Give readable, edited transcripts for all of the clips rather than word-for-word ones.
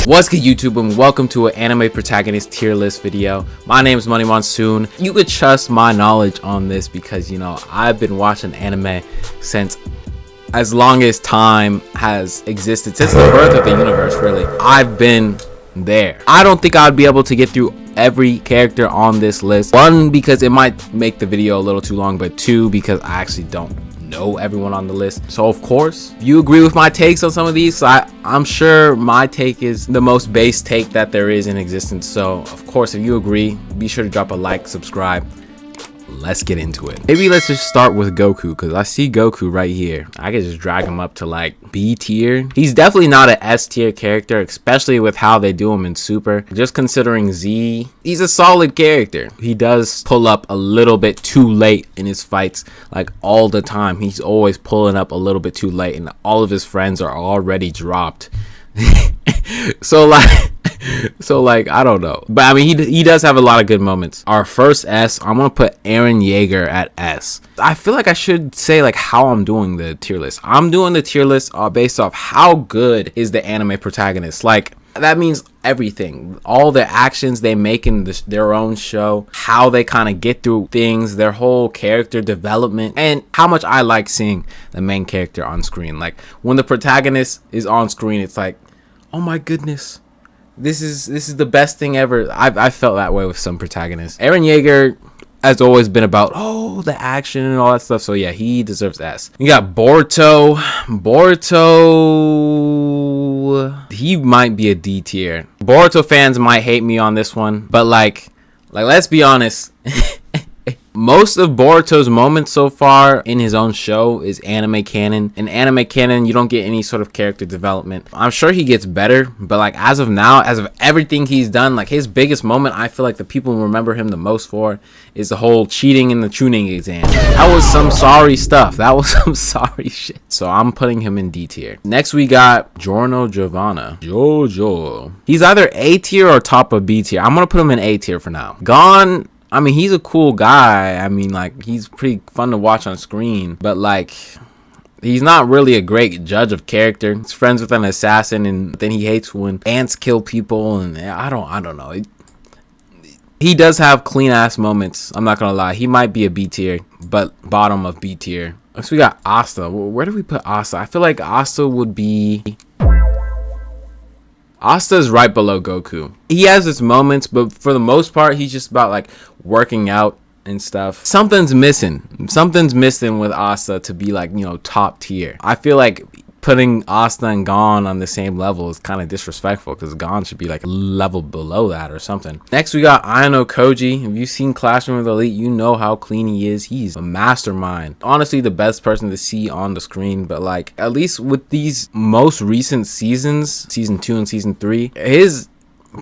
What's good, YouTube, and welcome to an anime protagonist tier list video. My name is Money Monsoon. You could trust my knowledge on this because, you know, I've been watching anime since as long as time has existed, since the birth of the universe, really. I've been there. I don't think I'd be able to get through every character on this list. One, because it might make the video a little too long, but two, because I actually don't know everyone on the list. So of course, if you agree with my takes on some of these, I'm sure my take is the most base take that there is in existence. So of course, if you agree, be sure to drop a like, subscribe. Let's get into it. Maybe let's just start with Goku, because I see Goku right here. I could just drag him up to like B tier. He's definitely not an S tier character, especially with how they do him in Super. Just considering Z, he's a solid character. He does pull up a little bit too late in his fights, like all the time. He's always pulling up a little bit too late, and all of his friends are already dropped. So like I don't know, but I mean he does have a lot of good moments. Our first S, I'm gonna put Eren Yeager at S. I feel like I should say like how I'm doing the tier list. I'm doing the tier list based off how good is the anime protagonist. Like that means everything, all the actions they make in their own show, how they kind of get through things, their whole character development, and how much I like seeing the main character on screen. Like when the protagonist is on screen, it's like, oh my goodness, this is the best thing ever. I felt that way with some protagonists. Eren Yeager has always been about the action and all that stuff. So yeah, he deserves S. You got Boruto. He might be a D tier. Boruto fans might hate me on this one, but like let's be honest. Most of Boruto's moments so far in his own show is anime canon. In anime canon, you don't get any sort of character development. I'm sure he gets better, but like as of now, as of everything he's done, like his biggest moment, I feel like the people remember him the most for is the whole cheating in the tuning exam. That was some sorry stuff. That was some sorry shit. So I'm putting him in D tier. Next we got Giorno Giovanna. Jojo. He's either A tier or top of B tier. I'm gonna put him in A tier for now. Gon, I mean, he's a cool guy. I mean, like, he's pretty fun to watch on screen. But, like, he's not really a great judge of character. He's friends with an assassin, and then he hates when ants kill people. And I don't know. He does have clean-ass moments. I'm not going to lie. He might be a B tier, but bottom of B tier. Next, we got Asta. Where do we put Asta? I feel like Asta would be... Asta's right below Goku. He has his moments, but for the most part, he's just about like working out and stuff. Something's missing with Asta to be like, you know, top tier. I feel like putting Asta and Gon on the same level is kind of disrespectful, because Gon should be like a level below that or something. Next we got Ayano Koji. If you've seen Classroom of the Elite, you know how clean he is. He's a mastermind. Honestly, the best person to see on the screen, but like at least with these most recent seasons, season 2 and season 3, his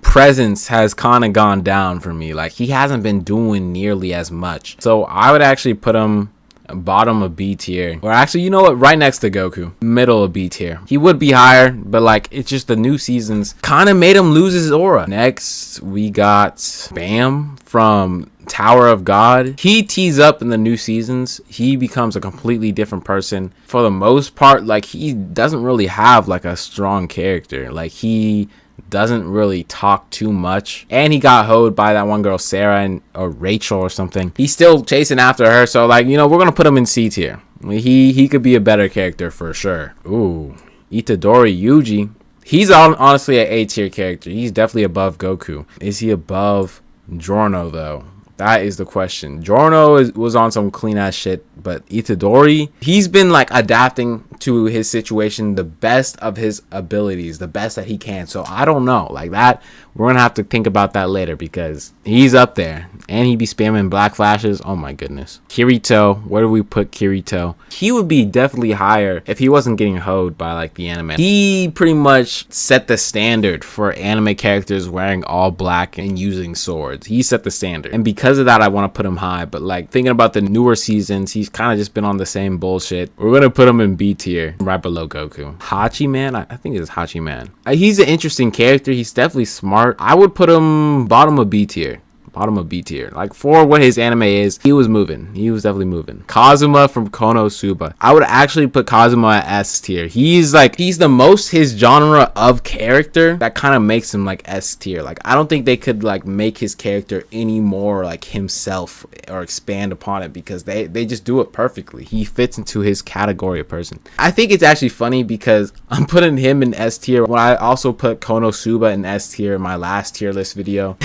presence has kind of gone down for me. Like he hasn't been doing nearly as much. So I would actually put him bottom of B tier, or actually, you know what, right next to Goku, middle of B tier. He would be higher, but like it's just the new seasons kind of made him lose his aura. Next we got Bam from Tower of God. He tees up in the new seasons. He becomes a completely different person. For the most part, like he doesn't really have like a strong character. Like he doesn't really talk too much, and he got hoed by that one girl Sarah or Rachel or something. He's still chasing after her, so like, you know, we're gonna put him in C tier. He could be a better character for sure. Ooh, Itadori Yuji. He's honestly an A tier character. He's definitely above Goku. Is he above Giorno though? That is the question. Giorno was on some clean ass shit, but Itadori, he's been like adapting to his situation the best of his abilities, the best that he can. So I don't know, like that, we're gonna have to think about that later, because he's up there and he be spamming black flashes. Oh my goodness. Kirito, where do we put Kirito? He would be definitely higher if he wasn't getting hoed by like the anime. He pretty much set the standard for anime characters wearing all black and using swords. He set the standard, and because of that I want to put him high. But like thinking about the newer seasons, he's kind of just been on the same bullshit. We're gonna put him in B tier, right below Goku. Hachiman, I think it's Hachiman. He's an interesting character. He's definitely smart. I would put him bottom of B tier. Bottom of B tier. Like, for what his anime is, he was moving. He was definitely moving. Kazuma from Konosuba. I would actually put Kazuma at S tier. He's the most his genre of character that kind of makes him like S tier. Like, I don't think they could like make his character any more like himself or expand upon it, because they just do it perfectly. He fits into his category of person. I think it's actually funny because I'm putting him in S tier when I also put Konosuba in S tier in my last tier list video.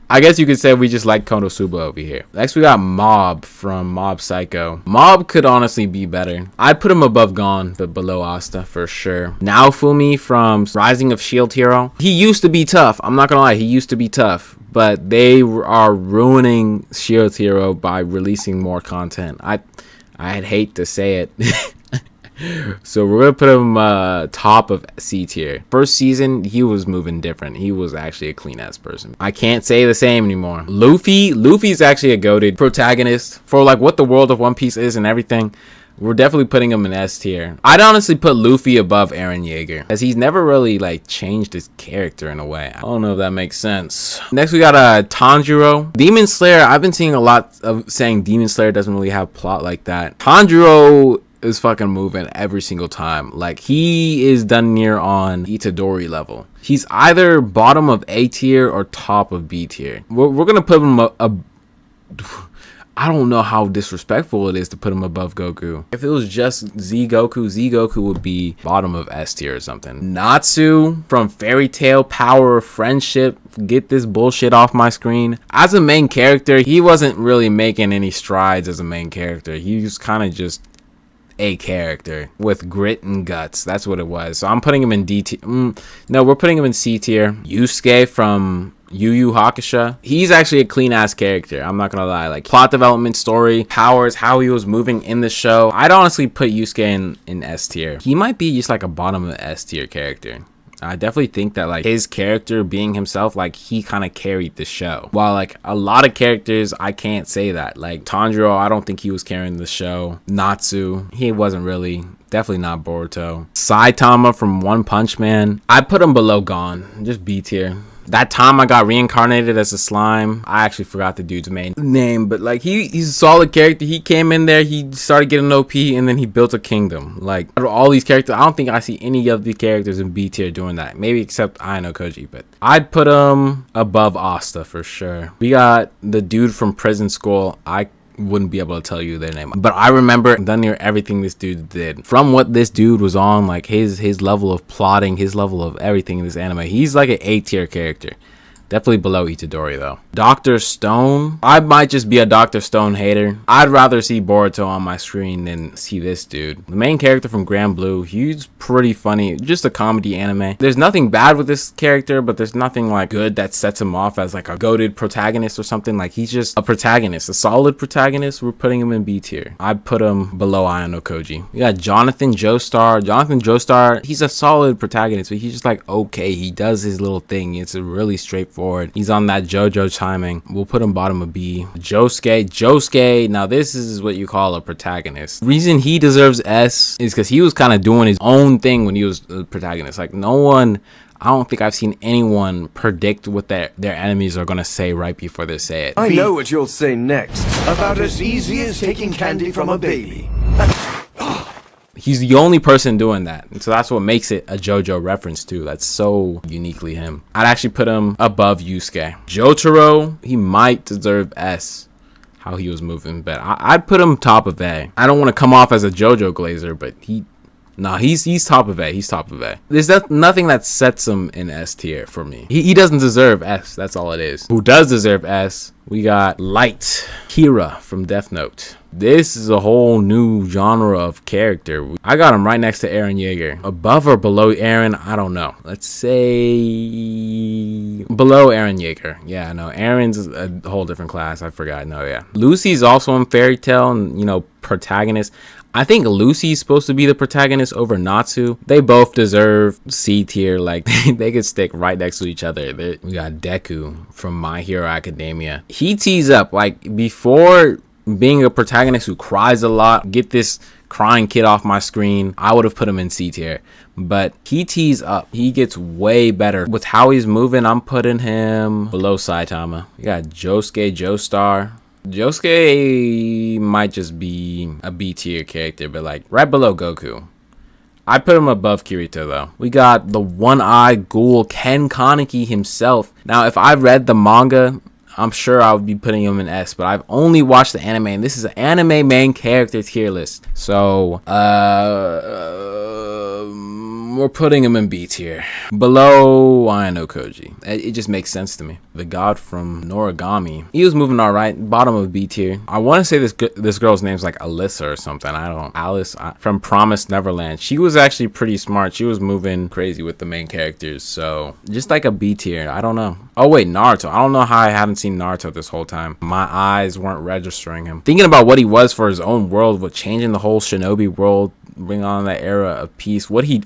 I guess you could say we just like Konosuba over here. Next, we got Mob from Mob Psycho. Mob could honestly be better. I'd put him above Gon, but below Asta for sure. Naofumi from Rising of Shield Hero. He used to be tough. I'm not gonna lie, he used to be tough. But they are ruining Shield Hero by releasing more content. I'd hate to say it. So we're gonna put him top of C tier. First season, he was moving different. He was actually a clean ass person. I can't say the same anymore. Luffy's actually a goated protagonist for like what the world of One Piece is and everything. We're definitely putting him in S tier. I'd honestly put Luffy above Eren Yeager, as he's never really like changed his character in a way. I don't know if that makes sense. Next, we got Tanjiro. Demon Slayer. I've been seeing a lot of saying Demon Slayer doesn't really have plot like that. Tanjiro is fucking moving every single time. Like, he is done near on Itadori level. He's either bottom of A tier or top of B tier. We're gonna put him I don't know how disrespectful it is to put him above Goku. If it was just Z Goku would be bottom of S tier or something. Natsu from Fairy Tail, Power of Friendship. Get this bullshit off my screen. As a main character, he wasn't really making any strides as a main character. He was kind of just a character with grit and guts. That's what it was. So I'm putting him in D tier. No, we're putting him in C tier. Yusuke from Yu Yu Hakusho. He's actually a clean ass character. I'm not gonna lie. Like, plot development, story, powers, how he was moving in the show. I'd honestly put Yusuke in S tier. He might be just like a bottom of S tier character. I definitely think that like his character being himself, like he kind of carried the show. While like a lot of characters, I can't say that. Like Tanjiro, I don't think he was carrying the show. Natsu, he wasn't really. Definitely not Boruto. Saitama from One Punch Man. I put him below Gon, just B tier. That time I got reincarnated as a slime, I actually forgot the dude's main name, but like he's a solid character. He came in there, he started getting OP, and then he built a kingdom. Like, out of all these characters, I don't think I see any of the characters in B tier doing that. Maybe except Ayano Koji, but I'd put him above Asta for sure. We got the dude from Prison School. I wouldn't be able to tell you their name, but I remember done near everything this dude did. From what this dude was on, like his level of plotting, his level of everything in this anime, he's like an A tier character. Definitely below Itadori though. Dr. Stone. I might just be a Dr. Stone hater. I'd rather see Boruto on my screen than see this dude. The main character from Grand Blue, he's pretty funny. Just a comedy anime. There's nothing bad with this character, but there's nothing like good that sets him off as like a goated protagonist or something. Like, he's just a protagonist, a solid protagonist. We're putting him in B tier. I'd put him below Ayano Koji. We got Jonathan Joestar. Jonathan Joestar, he's a solid protagonist, but he's just like okay. He does his little thing. It's a really straightforward. He's on that JoJo timing. We'll put him bottom of B. Josuke. Now this is what you call a protagonist. Reason he deserves S is because he was kind of doing his own thing when he was a protagonist. Like, no one, I don't think I've seen anyone predict what their enemies are gonna say right before they say it. I know what you'll say next. About as easy as taking candy from a baby. He's the only person doing that, and so that's what makes it a JoJo reference too. That's so uniquely him. I'd actually put him above Yusuke. Jotaro, he might deserve S, how he was moving, but I'd put him top of A. I don't want to come off as a JoJo glazer, but he's top of A. He's top of A. There's nothing that sets him in S tier for me. He doesn't deserve S. That's all it is. Who does deserve S? We got Light Kira from Death Note. This is a whole new genre of character. I got him right next to Eren Yeager. Above or below Eren, I don't know. Let's say below Eren Yeager. Yeah, no, Eren's a whole different class. I forgot. No, yeah. Lucy's also in Fairy Tail and, protagonist. I think Lucy's supposed to be the protagonist over Natsu. They both deserve C tier. Like, they could stick right next to each other. We got Deku from My Hero Academia. He tees up, like, before being a protagonist who cries a lot, get this crying kid off my screen, I would have put him in C tier. But he tees up. He gets way better. With how he's moving, I'm putting him below Saitama. We got Josuke Joestar. Josuke might just be a B tier character, but like right below Goku. I put him above Kirito though. We got the one-eyed ghoul Ken Kaneki himself. Now, if I read the manga, I'm sure I would be putting him in S, but I've only watched the anime, and this is an anime main character tier list. So, we're putting him in B tier. Below Ayano Koji. It just makes sense to me. The god from Noragami. He was moving alright. Bottom of B tier. I want to say this girl's name's like Alyssa or something. I don't know. Alice from Promised Neverland. She was actually pretty smart. She was moving crazy with the main characters. So, just like a B tier. I don't know. Oh wait, Naruto. I don't know how I haven't seen Naruto this whole time. My eyes weren't registering him. Thinking about what he was for his own world, with changing the whole shinobi world, bring on that era of peace. What he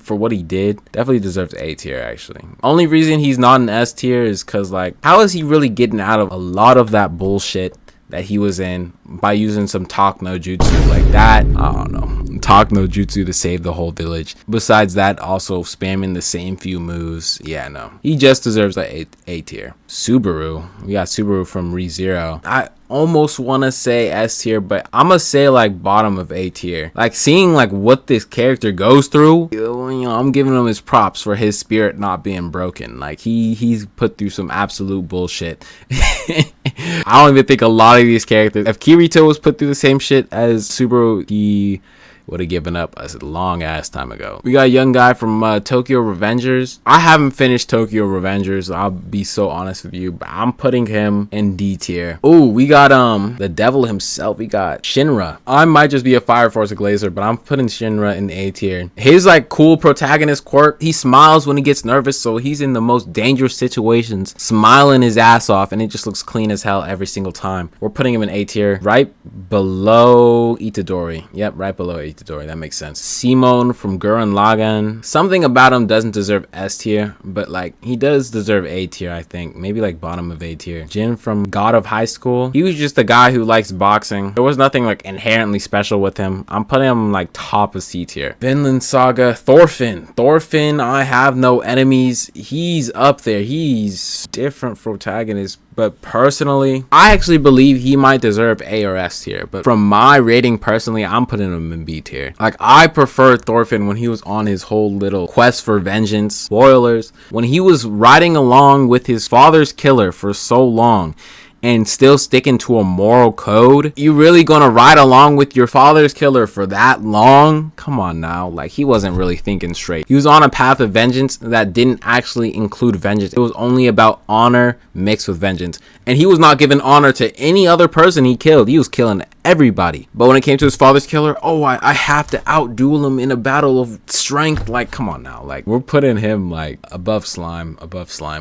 did, definitely deserves A tier actually. Only reason he's not an S tier is because like, how is he really getting out of a lot of that bullshit that he was in by using some talk no jutsu like that? I don't know, talk no jutsu to save the whole village. Besides that, also spamming the same few moves. Yeah, no, he just deserves a tier. Subaru, we got Subaru from ReZero. I almost want to say S tier, but I'm gonna say like bottom of A tier. Like seeing like what this character goes through, you know, I'm giving him his props for his spirit not being broken. Like he's put through some absolute bullshit. I don't even think a lot of these characters, if Kirito was put through the same shit as Subaru, he would have given up a long ass time ago. We got a young guy from Tokyo Revengers. I haven't finished Tokyo Revengers, I'll be so honest with you, but I'm putting him in D tier. Oh, we got the devil himself. We got Shinra. I might just be a Fire Force Glazer, but I'm putting Shinra in A tier. His like cool protagonist quirk, he smiles when he gets nervous, so he's in the most dangerous situations smiling his ass off, and it just looks clean as hell every single time. We're putting him in A tier, right below Itadori. Yep, right below Itadori. That makes sense. Simone from Gurren Lagann. Something about him doesn't deserve S tier, but like he does deserve A tier, I think. Maybe like bottom of A tier. Jin from God of High School. He was just a guy who likes boxing. There was nothing like inherently special with him. I'm putting him like top of C tier. Vinland Saga. Thorfinn, I have no enemies. He's up there. He's different protagonist, but personally, I actually believe he might deserve A or S tier. But from my rating personally, I'm putting him in B tier. Like, I prefer Thorfinn when he was on his whole little quest for vengeance. Spoilers. When he was riding along with his father's killer for so long and still sticking to a moral code. You really gonna ride along with your father's killer for that long? Come on now. Like, he wasn't really thinking straight. He was on a path of vengeance that didn't actually include vengeance. It was only about honor mixed with vengeance. And he was not giving honor to any other person he killed. He was killing everybody. But when it came to his father's killer, oh, I have to outduel him in a battle of strength. Like, come on now. Like, we're putting him like above slime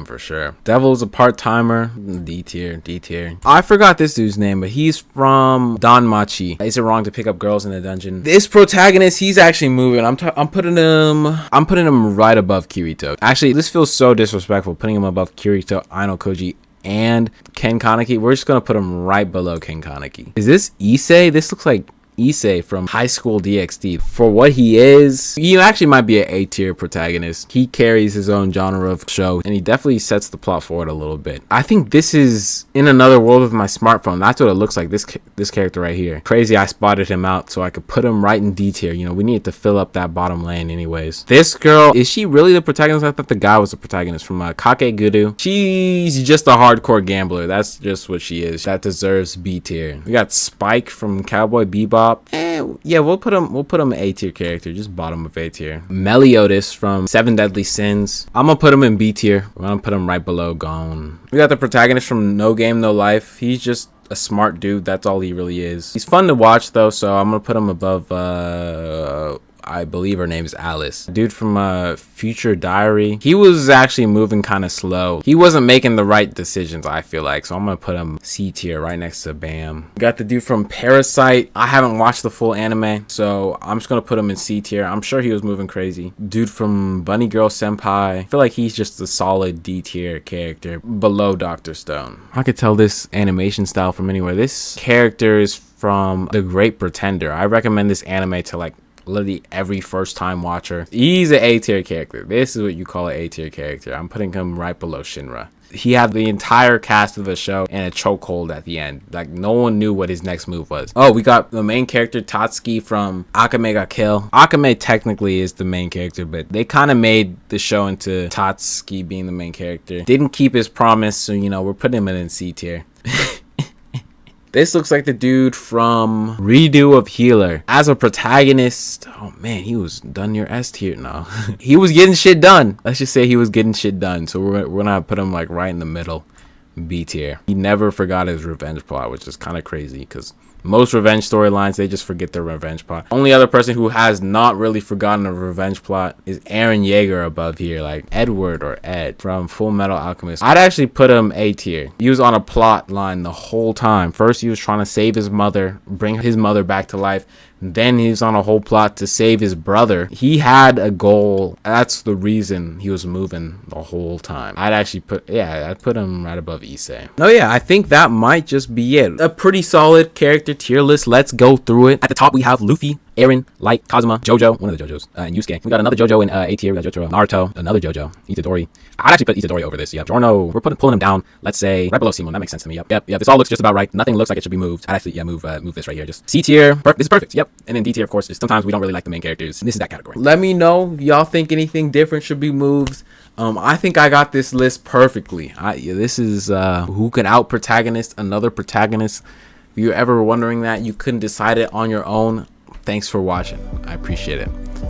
for sure. Devil's a part-timer. D tier. I forgot this dude's name, but he's from Danmachi. Is it wrong to pick up girls in a dungeon? This protagonist, he's actually moving. I'm putting him right above Kirito. Actually, this feels so disrespectful, putting him above Kirito, Ayano Koji, and Ken Kaneki. We're just gonna put him right below Ken Kaneki. Is this Issei? This looks like Issei from High School DxD. For what he is, he actually might be an A tier protagonist. He carries his own genre of show, and he definitely sets the plot forward a little bit. I think this is In Another World with my smartphone. That's what it looks like, this character right here. Crazy I spotted him out so I could put him right in D tier. You know, we needed to fill up that bottom lane anyways. This girl, is she really the protagonist? I thought the guy was the protagonist from Kakeguru. She's just a hardcore gambler. That's just what she is. That deserves B tier. We got Spike from Cowboy Bebop. Yeah, we'll put him an A tier character, just bottom of A tier. Meliodas from Seven Deadly Sins. I'm gonna put him in B tier. We're gonna put him right below Gon. We got the protagonist from No Game No Life. He's just a smart dude. That's all he really is. He's fun to watch though, so I'm gonna put him above I believe her name is Alice. Dude from Future Diary, he was actually moving kind of slow. He wasn't making the right decisions, I feel like. So I'm gonna put him C tier right next to Bam. We got the dude from Parasite. I haven't watched the full anime, so I'm just gonna put him in C tier. I'm sure he was moving crazy. Dude from Bunny Girl Senpai, I feel like he's just a solid D tier character below Dr. Stone. I could tell this animation style from anywhere. This character is from The Great Pretender. I recommend this anime to like literally every first time watcher. He's an A tier character. This is what you call an A tier character. I'm putting him right below Shinra. He had the entire cast of the show in a chokehold at the end. Like, no one knew what his next move was. Oh, we got the main character Tatsuki from Akame ga Kill. Akame technically is the main character, but they kind of made the show into Tatsuki being the main character. Didn't keep his promise, so you know, we're putting him in C tier. This looks like the dude from Redo of Healer. As a protagonist, oh man, he was done your S tier now. He was getting shit done. Let's just say he was getting shit done. So we're gonna put him like right in the middle, B tier. He never forgot his revenge plot, which is kind of crazy because most revenge storylines, they just forget their revenge plot. Only other person who has not really forgotten a revenge plot is Eren Yeager above here, like Edward or Ed from Full Metal Alchemist. I'd actually put him A tier. He was on a plot line the whole time. First, he was trying to save his mother, bring his mother back to life. Then he's on a whole plot to save his brother. He had a goal. That's the reason he was moving the whole time. I'd put him right above Issei. Oh yeah, I think that might just be it. A pretty solid character tier list. Let's go through it. At the top, we have Luffy, Eren, Light, Kazuma, Jojo, one of the Jojos, and Yusuke. We got another Jojo in A tier. We got Jotaro, Naruto, another Jojo, Itadori. I'd actually put Itadori over this. Yeah, Giorno, we're pulling him down. Let's say right below Simon. That makes sense to me. Yep. This all looks just about right. Nothing looks like it should be moved. I'd actually, move this right here. Just C tier. This is perfect. Yep. And then D tier, of course. Just sometimes we don't really like the main characters. This is that category. Let me know if y'all think anything different should be moved. I think I got this list perfectly. This is who can out protagonist another protagonist. If you're ever wondering that you couldn't decide it on your own, thanks for watching. I appreciate it.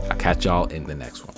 I'll catch y'all in the next one.